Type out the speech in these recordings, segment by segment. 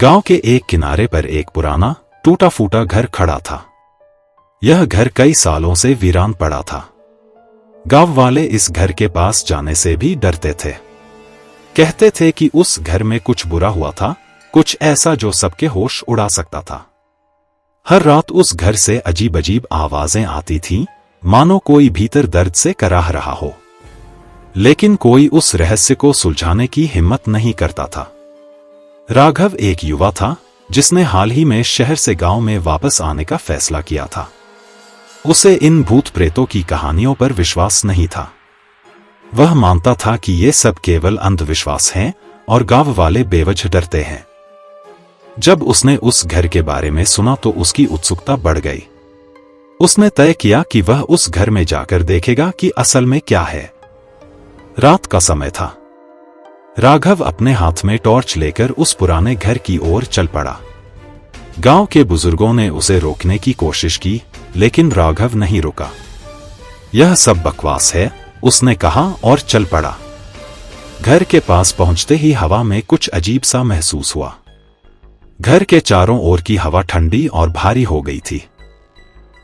गांव के एक किनारे पर एक पुराना टूटा फूटा घर खड़ा था। यह घर कई सालों से वीरान पड़ा था। गांव वाले इस घर के पास जाने से भी डरते थे। कहते थे कि उस घर में कुछ बुरा हुआ था, कुछ ऐसा जो सबके होश उड़ा सकता था। हर रात उस घर से अजीब अजीब आवाजें आती थीं, मानो कोई भीतर दर्द से कराह रहा हो। लेकिन कोई उस रहस्य को सुलझाने की हिम्मत नहीं करता था। राघव एक युवा था जिसने हाल ही में शहर से गांव में वापस आने का फैसला किया था। उसे इन भूत प्रेतों की कहानियों पर विश्वास नहीं था। वह मानता था कि ये सब केवल अंधविश्वास हैं और गांव वाले बेवजह डरते हैं। जब उसने उस घर के बारे में सुना तो उसकी उत्सुकता बढ़ गई। उसने तय किया कि वह उस घर में जाकर देखेगा कि असल में क्या है। रात का समय था। राघव अपने हाथ में टॉर्च लेकर उस पुराने घर की ओर चल पड़ा। गांव के बुजुर्गों ने उसे रोकने की कोशिश की, लेकिन राघव नहीं रुका। यह सब बकवास है, उसने कहा और चल पड़ा। घर के पास पहुंचते ही हवा में कुछ अजीब सा महसूस हुआ। घर के चारों ओर की हवा ठंडी और भारी हो गई थी।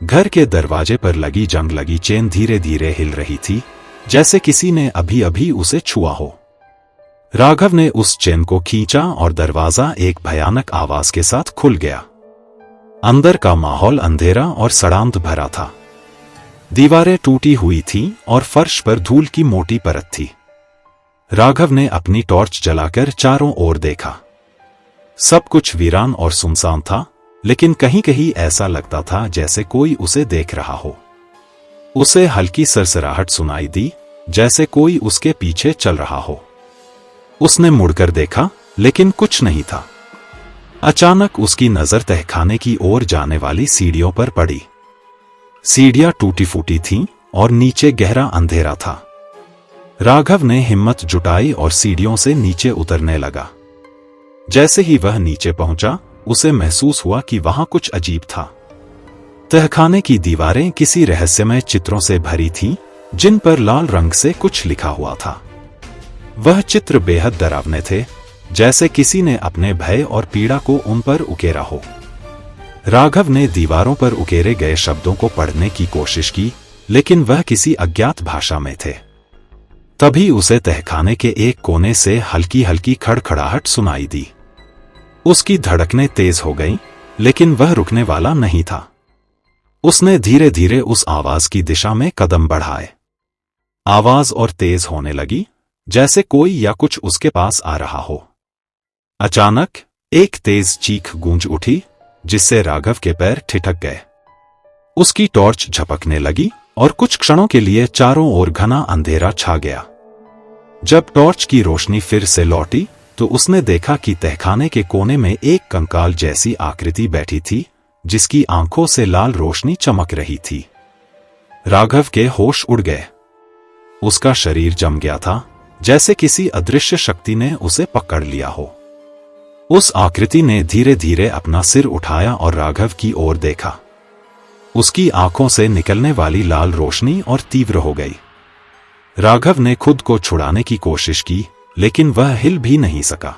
घर के दरवाजे पर लगी जंग लगी चेन धीरे धीरे हिल रही थी, जैसे किसी ने अभी अभी उसे छुआ हो। राघव ने उस चेन को खींचा और दरवाजा एक भयानक आवाज के साथ खुल गया। अंदर का माहौल अंधेरा और सड़ांध भरा था। दीवारें टूटी हुई थीं और फर्श पर धूल की मोटी परत थी। राघव ने अपनी टॉर्च जलाकर चारों ओर देखा। सब कुछ वीरान और सुनसान था, लेकिन कहीं कहीं ऐसा लगता था जैसे कोई उसे देख रहा हो। उसे हल्की सरसराहट सुनाई दी, जैसे कोई उसके पीछे चल रहा हो। उसने मुड़कर देखा, लेकिन कुछ नहीं था। अचानक उसकी नजर तहखाने की ओर जाने वाली सीढ़ियों पर पड़ी। सीढ़ियां टूटी फूटी थीं और नीचे गहरा अंधेरा था। राघव ने हिम्मत जुटाई और सीढ़ियों से नीचे उतरने लगा। जैसे ही वह नीचे पहुंचा, उसे महसूस हुआ कि वहां कुछ अजीब था। तहखाने की दीवारें किसी रहस्यमय चित्रों से भरी थीं, जिन पर लाल रंग से कुछ लिखा हुआ था। वह चित्र बेहद डरावने थे, जैसे किसी ने अपने भय और पीड़ा को उन पर उकेरा हो। राघव ने दीवारों पर उकेरे गए शब्दों को पढ़ने की कोशिश की, लेकिन वह किसी अज्ञात भाषा में थे। तभी उसे तहखाने के एक कोने से हल्की हल्की खड़खड़ाहट सुनाई दी। उसकी धड़कनें तेज हो गईं, लेकिन वह रुकने वाला नहीं था। उसने धीरे धीरे उस आवाज की दिशा में कदम बढ़ाए। आवाज और तेज होने लगी, जैसे कोई या कुछ उसके पास आ रहा हो। अचानक एक तेज चीख गूंज उठी, जिससे राघव के पैर ठिठक गए। उसकी टॉर्च झपकने लगी और कुछ क्षणों के लिए चारों ओर घना अंधेरा छा गया। जब टॉर्च की रोशनी फिर से लौटी, तो उसने देखा कि तहखाने के कोने में एक कंकाल जैसी आकृति बैठी थी, जिसकी आंखों से लाल रोशनी चमक रही थी। राघव के होश उड़ गए। उसका शरीर जम गया था, जैसे किसी अदृश्य शक्ति ने उसे पकड़ लिया हो। उस आकृति ने धीरे धीरे अपना सिर उठाया और राघव की ओर देखा। उसकी आंखों से निकलने वाली लाल रोशनी और तीव्र हो गई। राघव ने खुद को छुड़ाने की कोशिश की, लेकिन वह हिल भी नहीं सका।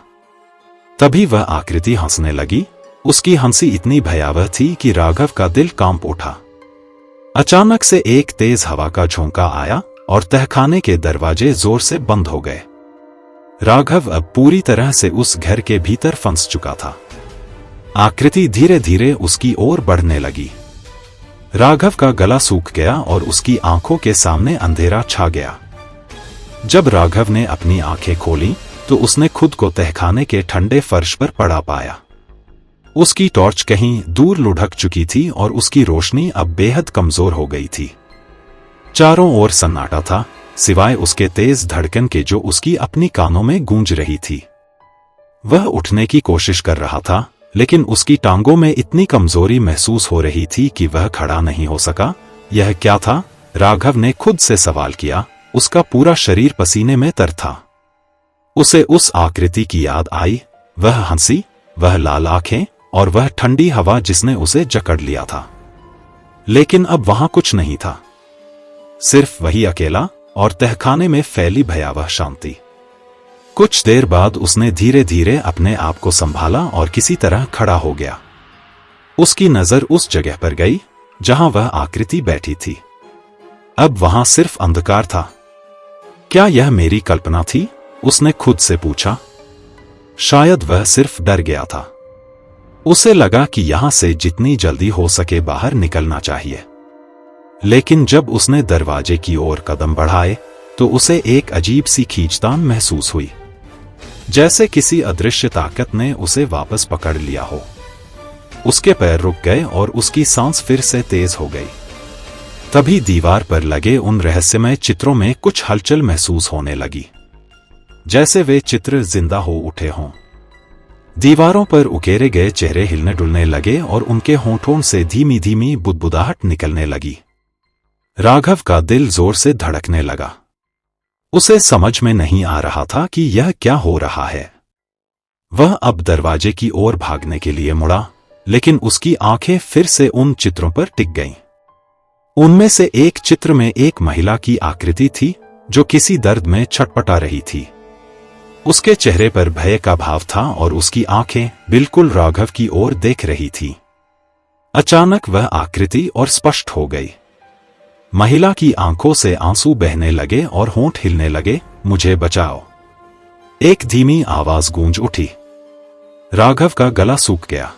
तभी वह आकृति हंसने लगी। उसकी हंसी इतनी भयावह थी कि राघव का दिल कांप उठा। अचानक से एक तेज हवा का झोंका आया और तहखाने के दरवाजे जोर से बंद हो गए। राघव अब पूरी तरह से उस घर के भीतर फंस चुका था। आकृति धीरे धीरे उसकी ओर बढ़ने लगी। राघव का गला सूख गया और उसकी आंखों के सामने अंधेरा छा गया। जब राघव ने अपनी आंखें खोलीं, तो उसने खुद को तहखाने के ठंडे फर्श पर पड़ा पाया। उसकी टॉर्च कहीं दूर लुढ़क चुकी थी और उसकी रोशनी अब बेहद कमजोर हो गई थी। चारों ओर सन्नाटा था, सिवाय उसके तेज धड़कन के जो उसकी अपनी कानों में गूंज रही थी। वह उठने की कोशिश कर रहा था, लेकिन उसकी टांगों में इतनी कमजोरी महसूस हो रही थी कि वह खड़ा नहीं हो सका। यह क्या था? राघव ने खुद से सवाल किया। उसका पूरा शरीर पसीने में तर था। उसे उस आकृति की याद आई, वह हंसी, वह लाल आंखें और वह ठंडी हवा जिसने उसे जकड़ लिया था। लेकिन अब वहां कुछ नहीं था, सिर्फ वही अकेला और तहखाने में फैली भयावह शांति। कुछ देर बाद उसने धीरे धीरे अपने आप को संभाला और किसी तरह खड़ा हो गया। उसकी नजर उस जगह पर गई जहां वह आकृति बैठी थी। अब वहां सिर्फ अंधकार था। क्या यह मेरी कल्पना थी? उसने खुद से पूछा। शायद वह सिर्फ डर गया था। उसे लगा कि यहां से जितनी जल्दी हो सके बाहर निकलना चाहिए। लेकिन जब उसने दरवाजे की ओर कदम बढ़ाए तो उसे एक अजीब सी खींचतान महसूस हुई, जैसे किसी अदृश्य ताकत ने उसे वापस पकड़ लिया हो। उसके पैर रुक गए और उसकी सांस फिर से तेज हो गई। तभी दीवार पर लगे उन रहस्यमय चित्रों में कुछ हलचल महसूस होने लगी, जैसे वे चित्र जिंदा हो उठे हों। दीवारों पर उकेरे गए चेहरे हिलने डुलने लगे और उनके होंठों से धीमी धीमी बुदबुदाहट निकलने लगी। राघव का दिल जोर से धड़कने लगा। उसे समझ में नहीं आ रहा था कि यह क्या हो रहा है। वह अब दरवाजे की ओर भागने के लिए मुड़ा, लेकिन उसकी आंखें फिर से उन चित्रों पर टिक गईं। उनमें से एक चित्र में एक महिला की आकृति थी जो किसी दर्द में छटपटा रही थी। उसके चेहरे पर भय का भाव था और उसकी आंखें बिल्कुल राघव की ओर देख रही थी। अचानक वह आकृति और स्पष्ट हो गई। महिला की आंखों से आंसू बहने लगे और होंठ हिलने लगे। मुझे बचाओ, एक धीमी आवाज गूंज उठी। राघव का गला सूख गया।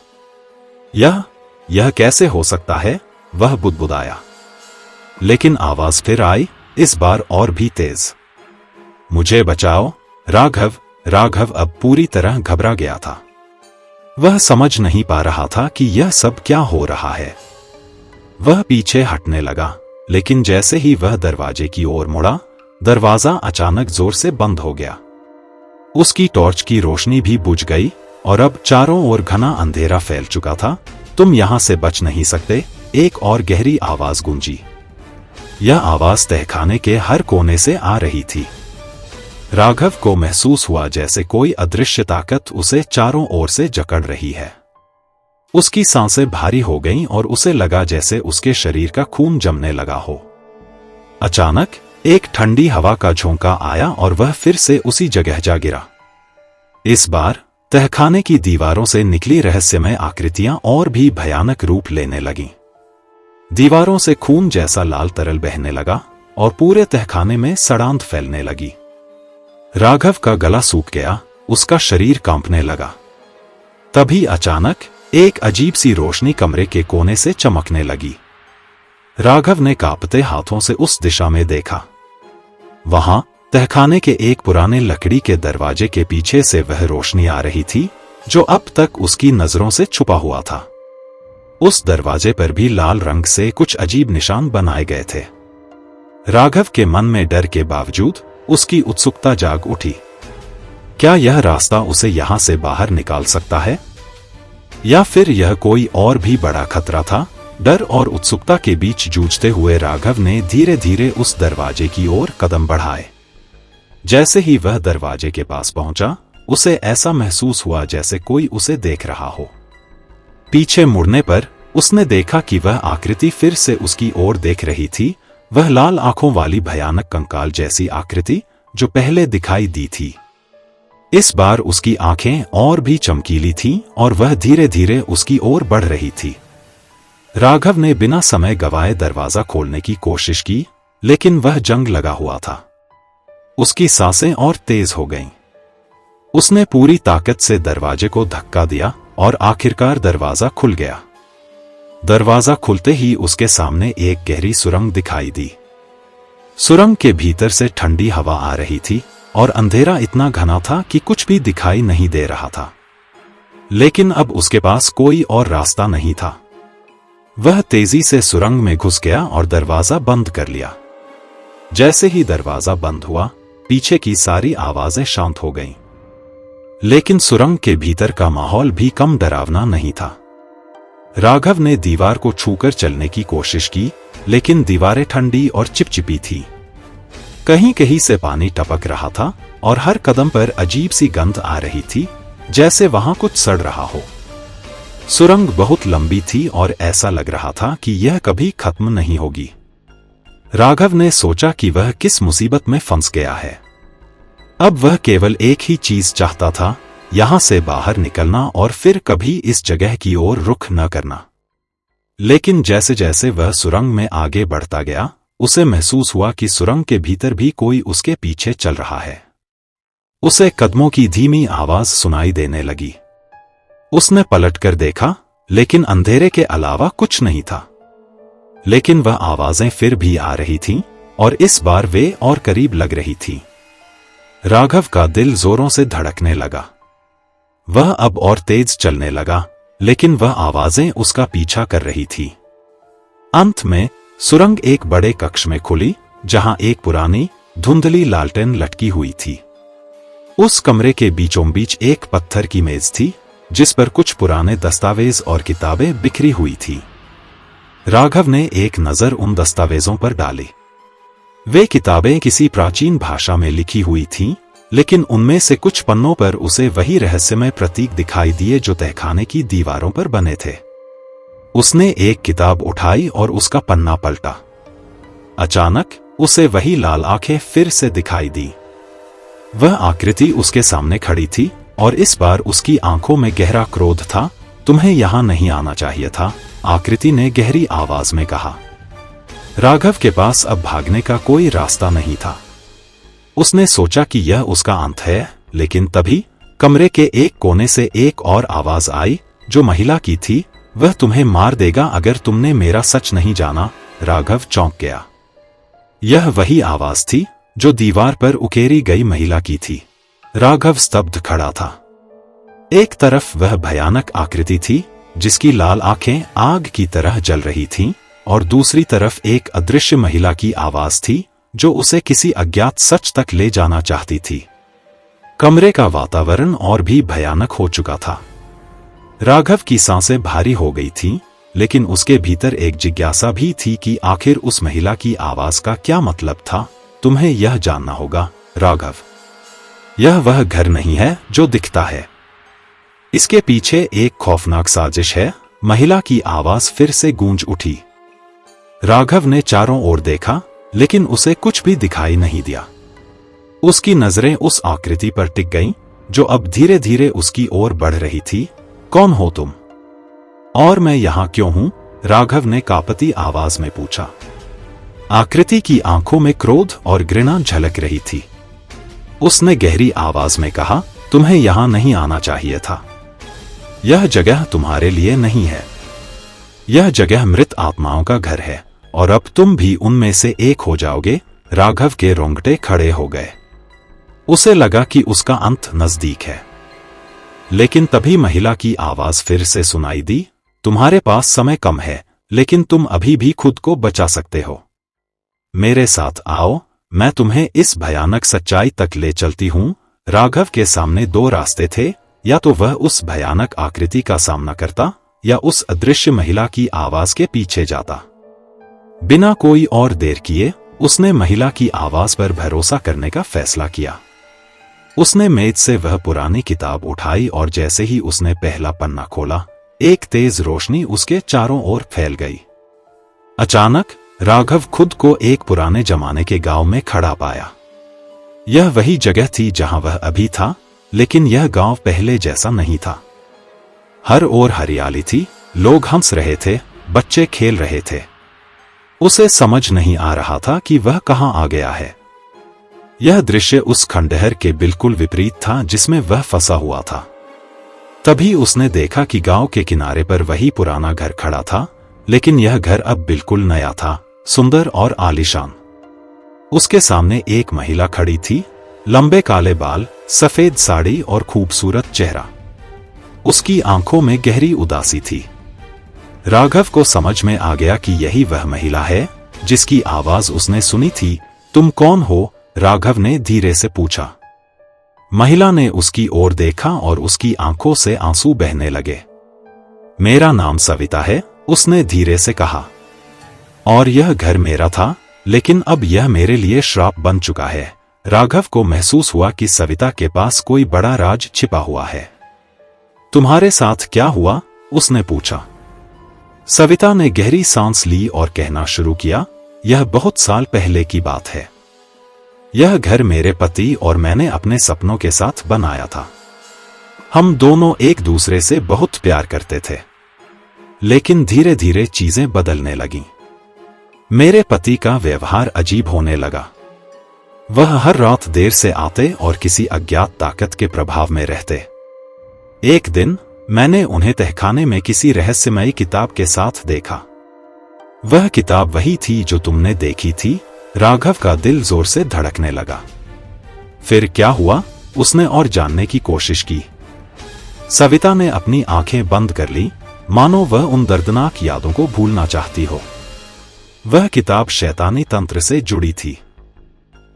यह कैसे हो सकता है? वह बुदबुदाया। लेकिन आवाज फिर आई, इस बार और भी तेज। मुझे बचाओ। राघव अब पूरी तरह घबरा गया था। वह समझ नहीं पा रहा था कि यह सब क्या हो रहा है। वह पीछे हटने लगा, लेकिन जैसे ही वह दरवाजे की ओर मुड़ा, दरवाजा अचानक जोर से बंद हो गया। उसकी टॉर्च की रोशनी भी बुझ गई और अब चारों ओर घना अंधेरा फैल चुका था। तुम यहां से बच नहीं सकते, एक और गहरी आवाज गूंजी। यह आवाज तहखाने के हर कोने से आ रही थी। राघव को महसूस हुआ जैसे कोई अदृश्य ताकत उसे चारों ओर से जकड़ रही है। उसकी सांसें भारी हो गईं और उसे लगा जैसे उसके शरीर का खून जमने लगा हो। अचानक एक ठंडी हवा का झोंका आया और वह फिर से उसी जगह जा गिरा। इस बार तहखाने की दीवारों से निकली रहस्यमय आकृतियां और भी भयानक रूप लेने लगीं। दीवारों से खून जैसा लाल तरल बहने लगा और पूरे तहखाने में सड़ांध फैलने लगी। राघव का गला सूख गया, उसका शरीर कांपने लगा। तभी अचानक एक अजीब सी रोशनी कमरे के कोने से चमकने लगी। राघव ने कांपते हाथों से उस दिशा में देखा। वहां तहखाने के एक पुराने लकड़ी के दरवाजे के पीछे से वह रोशनी आ रही थी जो अब तक उसकी नजरों से छुपा हुआ था। उस दरवाजे पर भी लाल रंग से कुछ अजीब निशान बनाए गए थे। राघव के मन में डर के बावजूद उसकी उत्सुकता जाग उठी। क्या यह रास्ता उसे यहां से बाहर निकाल सकता है, या फिर यह कोई और भी बड़ा खतरा था? डर और उत्सुकता के बीच जूझते हुए राघव ने धीरे धीरे उस दरवाजे की ओर कदम बढ़ाए। जैसे ही वह दरवाजे के पास पहुंचा, उसे ऐसा महसूस हुआ जैसे कोई उसे देख रहा हो। पीछे मुड़ने पर उसने देखा कि वह आकृति फिर से उसकी ओर देख रही थी, वह लाल आंखों वाली भयानक कंकाल जैसी आकृति जो पहले दिखाई दी थी। इस बार उसकी आंखें और भी चमकीली थीं और वह धीरे धीरे उसकी ओर बढ़ रही थी। राघव ने बिना समय गवाए दरवाजा खोलने की कोशिश की, लेकिन वह जंग लगा हुआ था। उसकी सांसें और तेज हो गईं। उसने पूरी ताकत से दरवाजे को धक्का दिया और आखिरकार दरवाजा खुल गया। दरवाजा खुलते ही उसके सामने एक गहरी सुरंग दिखाई दी। सुरंग के भीतर से ठंडी हवा आ रही थी और अंधेरा इतना घना था कि कुछ भी दिखाई नहीं दे रहा था। लेकिन अब उसके पास कोई और रास्ता नहीं था। वह तेजी से सुरंग में घुस गया और दरवाजा बंद कर लिया। जैसे ही दरवाजा बंद हुआ, पीछे की सारी आवाजें शांत हो गईं। लेकिन सुरंग के भीतर का माहौल भी कम डरावना नहीं था। राघव ने दीवार को छूकर चलने की कोशिश की, लेकिन दीवारें ठंडी और चिपचिपी थी। कहीं कहीं से पानी टपक रहा था और हर कदम पर अजीब सी गंध आ रही थी, जैसे वहां कुछ सड़ रहा हो। सुरंग बहुत लंबी थी और ऐसा लग रहा था कि यह कभी खत्म नहीं होगी। राघव ने सोचा कि वह किस मुसीबत में फंस गया है। अब वह केवल एक ही चीज चाहता था, यहां से बाहर निकलना और फिर कभी इस जगह की ओर रुख न करना। लेकिन जैसे जैसे वह सुरंग में आगे बढ़ता गया, उसे महसूस हुआ कि सुरंग के भीतर भी कोई उसके पीछे चल रहा है। उसे कदमों की धीमी आवाज सुनाई देने लगी। उसने पलटकर देखा, लेकिन अंधेरे के अलावा कुछ नहीं था। लेकिन वह आवाजें फिर भी आ रही थीं, और इस बार वे और करीब लग रही थीं। राघव का दिल जोरों से धड़कने लगा। वह अब और तेज चलने लगा, लेकिन वह आवाजें उसका पीछा कर रही थी। अंत में सुरंग एक बड़े कक्ष में खुली, जहां एक पुरानी धुंधली लालटेन लटकी हुई थी। उस कमरे के बीचों बीच एक पत्थर की मेज थी, जिस पर कुछ पुराने दस्तावेज और किताबें बिखरी हुई थी। राघव ने एक नजर उन दस्तावेजों पर डाली। वे किताबें किसी प्राचीन भाषा में लिखी हुई थीं, लेकिन उनमें से कुछ पन्नों पर उसे वही रहस्यमय प्रतीक दिखाई दिए जो तहखाने की दीवारों पर बने थे। उसने एक किताब उठाई और उसका पन्ना पलटा। अचानक उसे वही लाल आंखें फिर से दिखाई दी। वह आकृति उसके सामने खड़ी थी, और इस बार उसकी आंखों में गहरा क्रोध था। तुम्हें यहां नहीं आना चाहिए था, आकृति ने गहरी आवाज में कहा। राघव के पास अब भागने का कोई रास्ता नहीं था। उसने सोचा कि यह उसका अंत है, लेकिन तभी कमरे के एक कोने से एक और आवाज आई, जो महिला की थी। वह तुम्हें मार देगा अगर तुमने मेरा सच नहीं जाना। राघव चौंक गया। यह वही आवाज थी जो दीवार पर उकेरी गई महिला की थी। राघव स्तब्ध खड़ा था। एक तरफ वह भयानक आकृति थी, जिसकी लाल आंखें आग की तरह जल रही थीं, और दूसरी तरफ एक अदृश्य महिला की आवाज थी, जो उसे किसी अज्ञात सच तक ले जाना चाहती थी। कमरे का वातावरण और भी भयानक हो चुका था। राघव की सांसें भारी हो गई थीं, लेकिन उसके भीतर एक जिज्ञासा भी थी कि आखिर उस महिला की आवाज का क्या मतलब था। तुम्हें यह जानना होगा, राघव। यह वह घर नहीं है जो दिखता है। इसके पीछे एक खौफनाक साजिश है। महिला की आवाज फिर से गूंज उठी। राघव ने चारों ओर देखा, लेकिन उसे कुछ भी दिखाई नहीं दिया। उसकी नजरें उस आकृति पर टिक गईं, जो अब धीरे धीरे उसकी ओर बढ़ रही थी। कौन हो तुम? और मैं यहां क्यों हूं? राघव ने कांपती आवाज में पूछा। आकृति की आंखों में क्रोध और घृणा झलक रही थी। उसने गहरी आवाज में कहा, तुम्हें यहां नहीं आना चाहिए था। यह जगह तुम्हारे लिए नहीं है। यह जगह मृत आत्माओं का घर है, और अब तुम भी उनमें से एक हो जाओगे। राघव के रोंगटे खड़े हो गए। उसे लगा कि उसका अंत नजदीक है। लेकिन तभी महिला की आवाज फिर से सुनाई दी। तुम्हारे पास समय कम है, लेकिन तुम अभी भी खुद को बचा सकते हो। मेरे साथ आओ, मैं तुम्हें इस भयानक सच्चाई तक ले चलती हूं। राघव के सामने दो रास्ते थे, या तो वह उस भयानक आकृति का सामना करता, या उस अदृश्य महिला की आवाज के पीछे जाता। बिना कोई और देर किए उसने महिला की आवाज पर भरोसा करने का फैसला किया। उसने मेज से वह पुरानी किताब उठाई, और जैसे ही उसने पहला पन्ना खोला, एक तेज रोशनी उसके चारों ओर फैल गई। अचानक राघव खुद को एक पुराने जमाने के गांव में खड़ा पाया। यह वही जगह थी जहां वह अभी था, लेकिन यह गांव पहले जैसा नहीं था। हर ओर हरियाली थी, लोग हंस रहे थे, बच्चे खेल रहे थे। उसे समझ नहीं आ रहा था कि वह कहां आ गया है। यह दृश्य उस खंडहर के बिल्कुल विपरीत था जिसमें वह फंसा हुआ था। तभी उसने देखा कि गांव के किनारे पर वही पुराना घर खड़ा था, लेकिन यह घर अब बिल्कुल नया था, सुंदर और आलीशान। उसके सामने एक महिला खड़ी थी, लंबे काले बाल, सफेद साड़ी और खूबसूरत चेहरा। उसकी आंखों में गहरी उदासी थी। राघव को समझ में आ गया कि यही वह महिला है जिसकी आवाज उसने सुनी थी। तुम कौन हो? राघव ने धीरे से पूछा। महिला ने उसकी ओर देखा और उसकी आंखों से आंसू बहने लगे। मेरा नाम सविता है, उसने धीरे से कहा। और यह घर मेरा था, लेकिन अब यह मेरे लिए श्राप बन चुका है। राघव को महसूस हुआ कि सविता के पास कोई बड़ा राज छिपा हुआ है। तुम्हारे साथ क्या हुआ? उसने पूछा। सविता ने गहरी सांस ली और कहना शुरू किया, यह बहुत साल पहले की बात है। यह घर मेरे पति और मैंने अपने सपनों के साथ बनाया था। हम दोनों एक दूसरे से बहुत प्यार करते थे। लेकिन धीरे धीरे चीजें बदलने लगीं। मेरे पति का व्यवहार अजीब होने लगा। वह हर रात देर से आते और किसी अज्ञात ताकत के प्रभाव में रहते। एक दिन मैंने उन्हें तहखाने में किसी रहस्यमयी किताब के साथ देखा। वह किताब वही थी जो तुमने देखी थी। राघव का दिल जोर से धड़कने लगा। फिर क्या हुआ? उसने और जानने की कोशिश की। सविता ने अपनी आंखें बंद कर ली, मानो वह उन दर्दनाक यादों को भूलना चाहती हो। वह किताब शैतानी तंत्र से जुड़ी थी।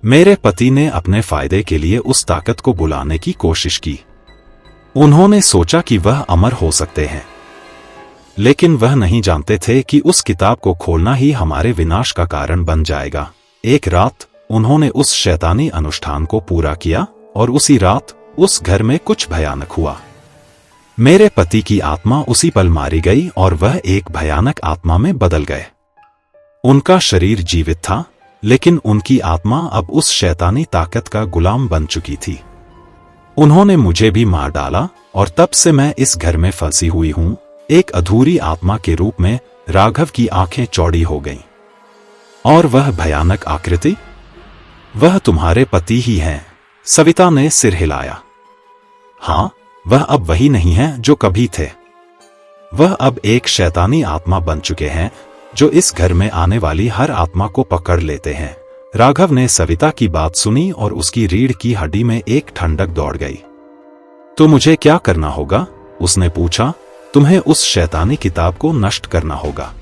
मेरे पति ने अपने फायदे के लिए उस ताकत को बुलाने की कोशिश की। उन्होंने सोचा कि वह अमर हो सकते हैं, लेकिन वह नहीं जानते थे कि उस किताब को खोलना ही हमारे विनाश का कारण बन जाएगा। एक रात उन्होंने उस शैतानी अनुष्ठान को पूरा किया और उसी रात उस घर में कुछ भयानक हुआ। मेरे पति की आत्मा उसी पल मारी गई और वह एक भयानक आत्मा में बदल गए। उनका शरीर जीवित था, लेकिन उनकी आत्मा अब उस शैतानी ताकत का गुलाम बन चुकी थी। उन्होंने मुझे भी मार डाला और तब से मैं इस घर में फंसी हुई हूं, एक अधूरी आत्मा के रूप में। राघव की आंखें चौड़ी हो गईं। और वह भयानक आकृति? वह तुम्हारे पति ही हैं। सविता ने सिर हिलाया। हाँ, वह अब वही नहीं है जो कभी थे। वह अब एक शैतानी आत्मा बन चुके हैं जो इस घर में आने वाली हर आत्मा को पकड़ लेते हैं। राघव ने सविता की बात सुनी और उसकी रीढ़ की हड्डी में एक ठंडक दौड़ गई। तो मुझे क्या करना होगा? उसने पूछा। तुम्हें उस शैतानी किताब को नष्ट करना होगा।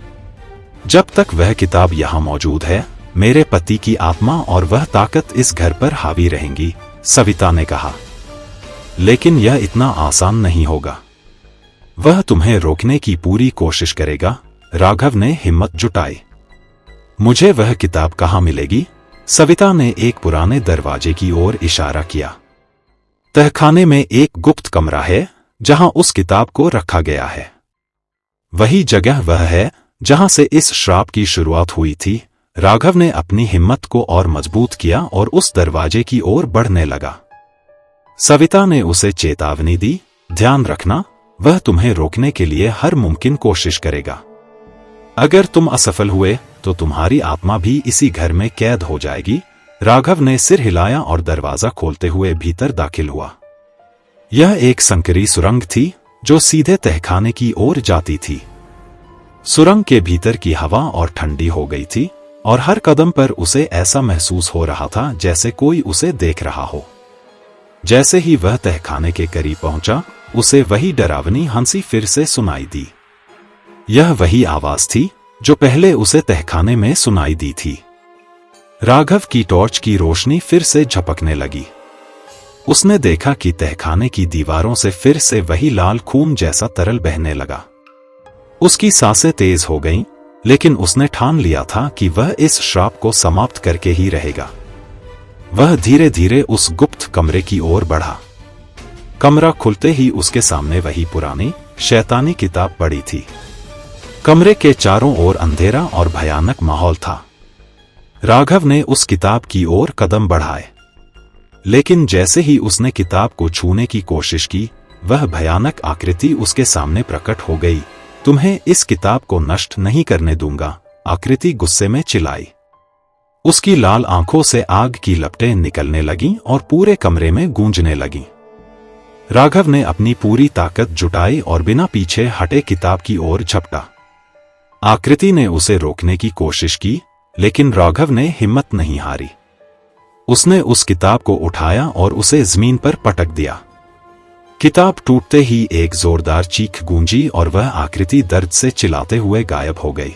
जब तक वह किताब यहां मौजूद है, मेरे पति की आत्मा और वह ताकत इस घर पर हावी रहेंगी, सविता ने कहा। लेकिन यह इतना आसान नहीं होगा। वह तुम्हें रोकने की पूरी कोशिश करेगा। राघव ने हिम्मत जुटाई। मुझे वह किताब कहां मिलेगी? सविता ने एक पुराने दरवाजे की ओर इशारा किया। तहखाने में एक गुप्त कमरा है जहां उस किताब को रखा गया है। वही जगह वह है जहां से इस श्राप की शुरुआत हुई थी। राघव ने अपनी हिम्मत को और मजबूत किया और उस दरवाजे की ओर बढ़ने लगा। सविता ने उसे चेतावनी दी, ध्यान रखना, वह तुम्हें रोकने के लिए हर मुमकिन कोशिश करेगा। अगर तुम असफल हुए तो तुम्हारी आत्मा भी इसी घर में कैद हो जाएगी। राघव ने सिर हिलाया और दरवाजा खोलते हुए भीतर दाखिल हुआ। यह एक संकरी सुरंग थी जो सीधे तहखाने की ओर जाती थी। सुरंग के भीतर की हवा और ठंडी हो गई थी और हर कदम पर उसे ऐसा महसूस हो रहा था जैसे कोई उसे देख रहा हो। जैसे ही वह तहखाने के करीब पहुंचा, उसे वही डरावनी हंसी फिर से सुनाई दी। यह वही आवाज थी जो पहले उसे तहखाने में सुनाई दी थी। राघव की टॉर्च की रोशनी फिर से झपकने लगी। उसने देखा कि तहखाने की दीवारों से फिर से वही लाल खून जैसा तरल बहने लगा। उसकी सांसें तेज हो गईं, लेकिन उसने ठान लिया था कि वह इस श्राप को समाप्त करके ही रहेगा। वह धीरे धीरे उस गुप्त कमरे की ओर बढ़ा। कमरा खुलते ही उसके सामने वही पुरानी शैतानी किताब पड़ी थी। कमरे के चारों ओर अंधेरा और भयानक माहौल था। राघव ने उस किताब की ओर कदम बढ़ाए, लेकिन जैसे ही उसने किताब को छूने की कोशिश की, वह भयानक आकृति उसके सामने प्रकट हो गई। तुम्हें इस किताब को नष्ट नहीं करने दूंगा, आकृति गुस्से में चिल्लाई। उसकी लाल आंखों से आग की लपटें निकलने लगीं और पूरे कमरे में गूंजने लगीं। राघव ने अपनी पूरी ताकत जुटाई और बिना पीछे हटे किताब की ओर झपटा। आकृति ने उसे रोकने की कोशिश की, लेकिन राघव ने हिम्मत नहीं हारी। उसने उस किताब को उठाया और उसे जमीन पर पटक दिया। किताब टूटते ही एक जोरदार चीख गूंजी और वह आकृति दर्द से चिल्लाते हुए गायब हो गई।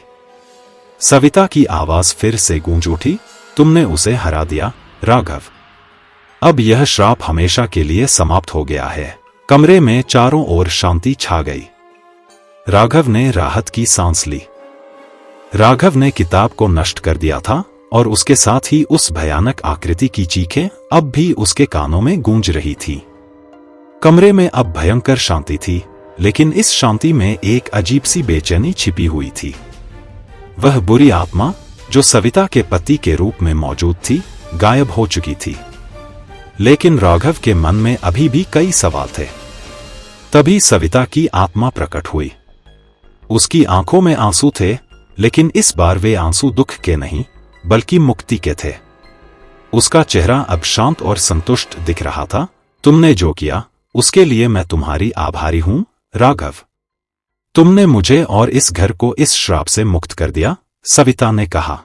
सविता की आवाज फिर से गूंज उठी, तुमने उसे हरा दिया, राघव। अब यह श्राप हमेशा के लिए समाप्त हो गया है। कमरे में चारों ओर शांति छा गई। राघव ने राहत की सांस ली। राघव ने किताब को नष्ट कर दिया था और उसके साथ ही उस भयानक आकृति की चीखें अब भी उसके कानों में गूंज रही थी। कमरे में अब भयंकर शांति थी, लेकिन इस शांति में एक अजीब सी बेचैनी छिपी हुई थी। वह बुरी आत्मा जो सविता के पति के रूप में मौजूद थी, गायब हो चुकी थी। लेकिन राघव के मन में अभी भी कई सवाल थे। तभी सविता की आत्मा प्रकट हुई। उसकी आंखों में आंसू थे, लेकिन इस बार वे आंसू दुख के नहीं बल्कि मुक्ति के थे। उसका चेहरा अब शांत और संतुष्ट दिख रहा था। तुमने जो किया उसके लिए मैं तुम्हारी आभारी हूं राघव। तुमने मुझे और इस घर को इस श्राप से मुक्त कर दिया, सविता ने कहा।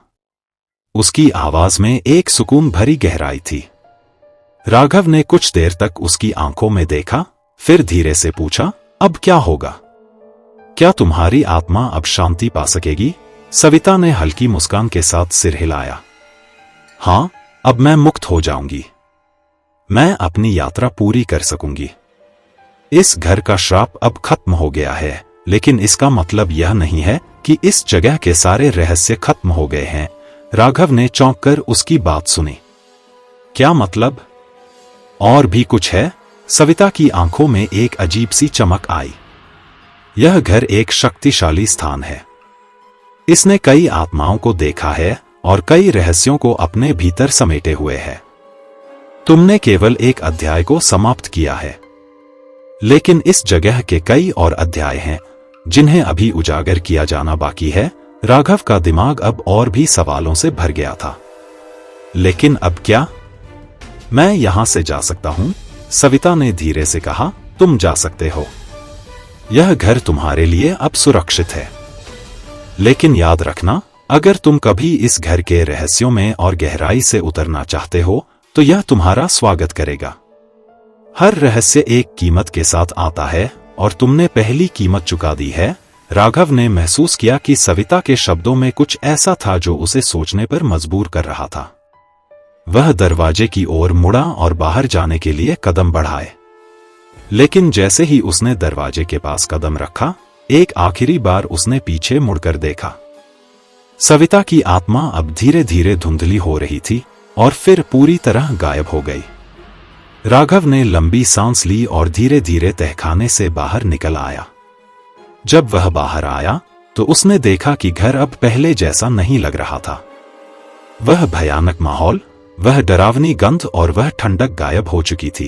उसकी आवाज में एक सुकून भरी गहराई थी। राघव ने कुछ देर तक उसकी आंखों में देखा, फिर धीरे से पूछा, अब क्या होगा? क्या तुम्हारी आत्मा अब शांति पा सकेगी? सविता ने हल्की मुस्कान के साथ सिर हिलाया। हां, अब मैं मुक्त हो जाऊंगी। मैं अपनी यात्रा पूरी कर सकूंगी। इस घर का श्राप अब खत्म हो गया है, लेकिन इसका मतलब यह नहीं है कि इस जगह के सारे रहस्य खत्म हो गए हैं। राघव ने चौंक कर उसकी बात सुनी। क्या मतलब? और भी कुछ है? सविता की आंखों में एक अजीब सी चमक आई। यह घर एक शक्तिशाली स्थान है। इसने कई आत्माओं को देखा है और कई रहस्यों को अपने भीतर समेटे हुए है। तुमने केवल एक अध्याय को समाप्त किया है, लेकिन इस जगह के कई और अध्याय हैं जिन्हें अभी उजागर किया जाना बाकी है। राघव का दिमाग अब और भी सवालों से भर गया था। लेकिन अब क्या? मैं यहां से जा सकता हूं, सविता ने धीरे से कहा। तुम जा सकते हो। यह घर तुम्हारे लिए अब सुरक्षित है। लेकिन याद रखना, अगर तुम कभी इस घर के रहस्यों में और गहराई से उतरना चाहते हो तो यह तुम्हारा स्वागत करेगा। हर रहस्य एक कीमत के साथ आता है और तुमने पहली कीमत चुका दी है। राघव ने महसूस किया कि सविता के शब्दों में कुछ ऐसा था जो उसे सोचने पर मजबूर कर रहा था। वह दरवाजे की ओर मुड़ा और बाहर जाने के लिए कदम बढ़ाए। लेकिन जैसे ही उसने दरवाजे के पास कदम रखा, एक आखिरी बार उसने पीछे मुड़कर देखा। सविता की आत्मा अब धीरे धीरे धुंधली हो रही थी और फिर पूरी तरह गायब हो गई। राघव ने लंबी सांस ली और धीरे धीरे तहखाने से बाहर निकल आया। जब वह बाहर आया तो उसने देखा कि घर अब पहले जैसा नहीं लग रहा था। वह भयानक माहौल, वह डरावनी गंध और वह ठंडक गायब हो चुकी थी।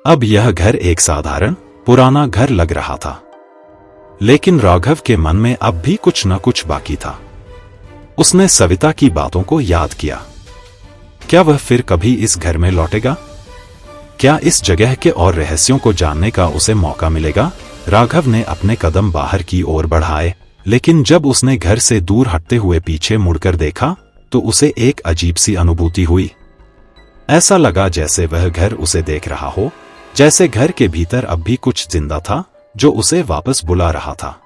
अब यह घर एक साधारण पुराना घर लग रहा था। लेकिन राघव के मन में अब भी कुछ न कुछ बाकी था। उसने सविता की बातों को याद किया। क्या वह फिर कभी इस घर में लौटेगा? क्या इस जगह के और रहस्यों को जानने का उसे मौका मिलेगा? राघव ने अपने कदम बाहर की ओर बढ़ाए, लेकिन जब उसने घर से दूर हटते हुए पीछे मुड़कर देखा तो उसे एक अजीब सी अनुभूति हुई। ऐसा लगा जैसे वह घर उसे देख रहा हो, जैसे घर के भीतर अब भी कुछ जिंदा था जो उसे वापस बुला रहा था।